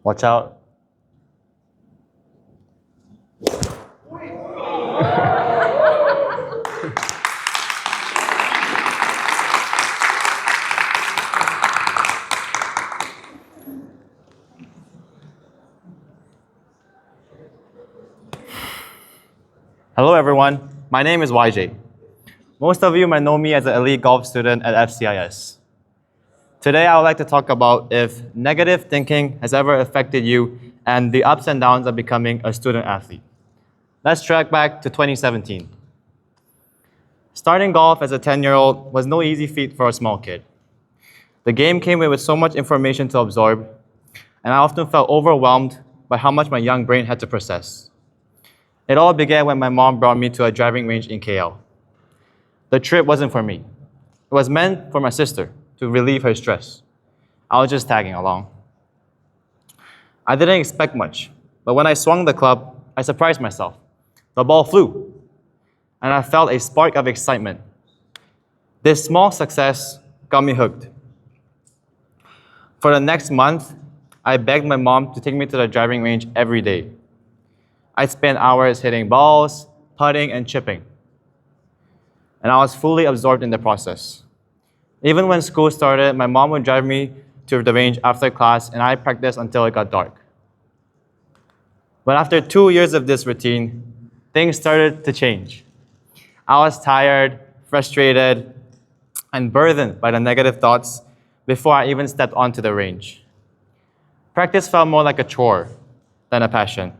Watch out. Hello everyone, my name is YJ. Most of you might know me as an elite golf student at FCIS. Today I would like to talk about if negative thinking has ever affected you and the ups and downs of becoming a student athlete. Let's track back to 2017. Starting golf as a 10-year-old was no easy feat for a small kid. The game came with so much information to absorb, and I often felt overwhelmed by how much my young brain had to process. It all began when my mom brought me to a driving range in KL. The trip wasn't for me. It was meant for my sister to relieve her stress. I was just tagging along. I didn't expect much, but when I swung the club, I surprised myself. The ball flew, and I felt a spark of excitement. This small success got me hooked. For the next month, I begged my mom to take me to the driving range every day. I'd spend hours hitting balls, putting, and chipping. And I was fully absorbed in the process. Even when school started, my mom would drive me to the range after class, and I practiced until it got dark. But after 2 years of this routine, things started to change. I was tired, frustrated, and burdened by the negative thoughts before I even stepped onto the range. Practice felt more like a chore than a passion.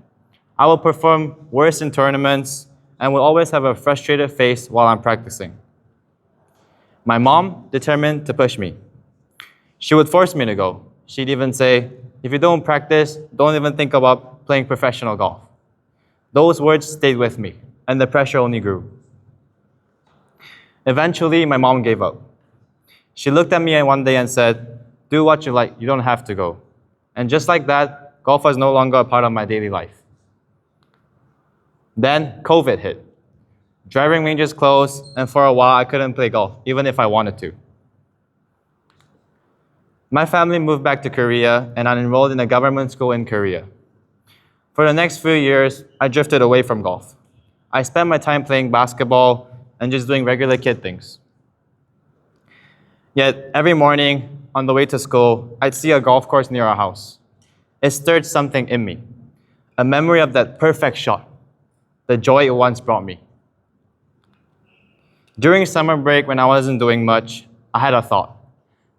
I will perform worse in tournaments and will always have a frustrated face while I'm practicing. My mom determined to push me. She would force me to go. She'd even say, if you don't practice, don't even think about playing professional golf. Those words stayed with me, and the pressure only grew. Eventually, my mom gave up. She looked at me one day and said, do what you like, you don't have to go. And just like that, golf was no longer a part of my daily life. Then COVID hit. Driving ranges closed, and for a while I couldn't play golf, even if I wanted to. My family moved back to Korea, and I enrolled in a government school in Korea. For the next few years, I drifted away from golf. I spent my time playing basketball and just doing regular kid things. Yet every morning, on the way to school, I'd see a golf course near our house. It stirred something in me, a memory of that perfect shot, the joy it once brought me. During summer break, when I wasn't doing much, I had a thought.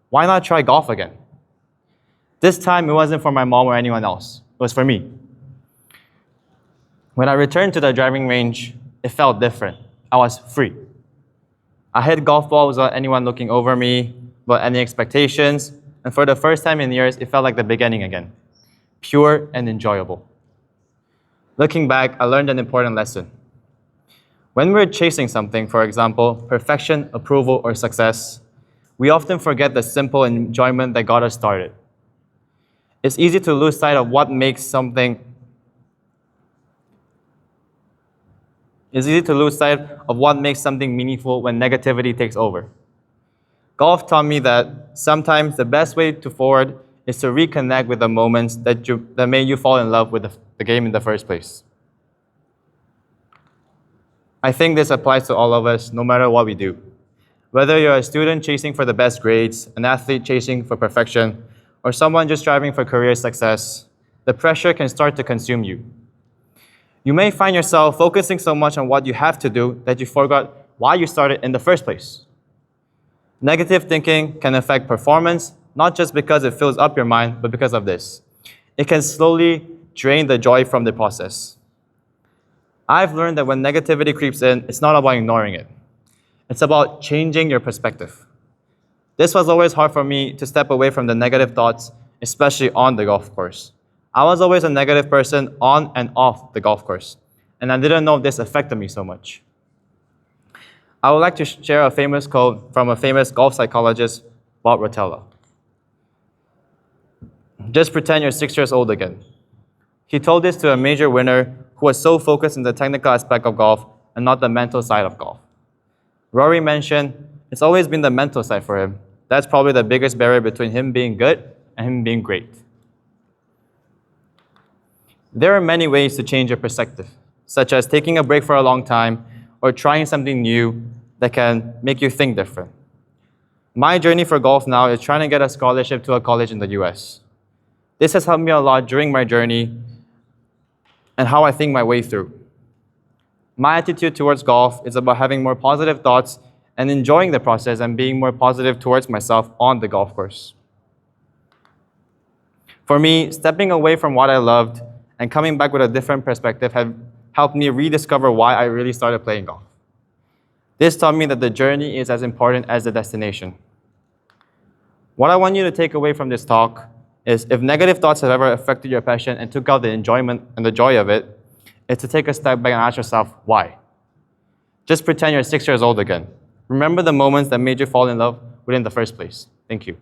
Why not try golf again? This time, it wasn't for my mom or anyone else. It was for me. When I returned to the driving range, it felt different. I was free. I hit golf balls without anyone looking over me, without any expectations, and for the first time in years, it felt like the beginning again, pure and enjoyable. Looking back, I learned an important lesson. When we're chasing something, for example, perfection, approval, or success, we often forget the simple enjoyment that got us started. It's easy to lose sight of what makes something meaningful when negativity takes over. Golf taught me that sometimes the best way to forward is to reconnect with the moments that made you fall in love with the game in the first place. I think this applies to all of us, no matter what we do. Whether you're a student chasing for the best grades, an athlete chasing for perfection, or someone just striving for career success, the pressure can start to consume you. You may find yourself focusing so much on what you have to do that you forgot why you started in the first place. Negative thinking can affect performance, not just because it fills up your mind, but because of this. It can slowly drain the joy from the process. I've learned that when negativity creeps in, it's not about ignoring it. It's about changing your perspective. This was always hard for me to step away from the negative thoughts, especially on the golf course. I was always a negative person on and off the golf course, and I didn't know this affected me so much. I would like to share a famous quote from a famous golf psychologist, Bob Rotella. Just pretend you're 6 years old again. He told this to a major winner who was so focused on the technical aspect of golf and not the mental side of golf. Rory mentioned, It's always been the mental side for him. That's probably the biggest barrier between him being good and him being great. There are many ways to change your perspective, such as taking a break for a long time or trying something new that can make you think different. My journey for golf now is trying to get a scholarship to a college in the US. This has helped me a lot during my journey and how I think my way through. My attitude towards golf is about having more positive thoughts and enjoying the process and being more positive towards myself on the golf course. For me, stepping away from what I loved and coming back with a different perspective have helped me rediscover why I really started playing golf. This taught me that the journey is as important as the destination. What I want you to take away from this talk is if negative thoughts have ever affected your passion and took out the enjoyment and the joy of it, is to take a step back and ask yourself, why? Just pretend you're 6 years old again. Remember the moments that made you fall in love with it in the first place. Thank you.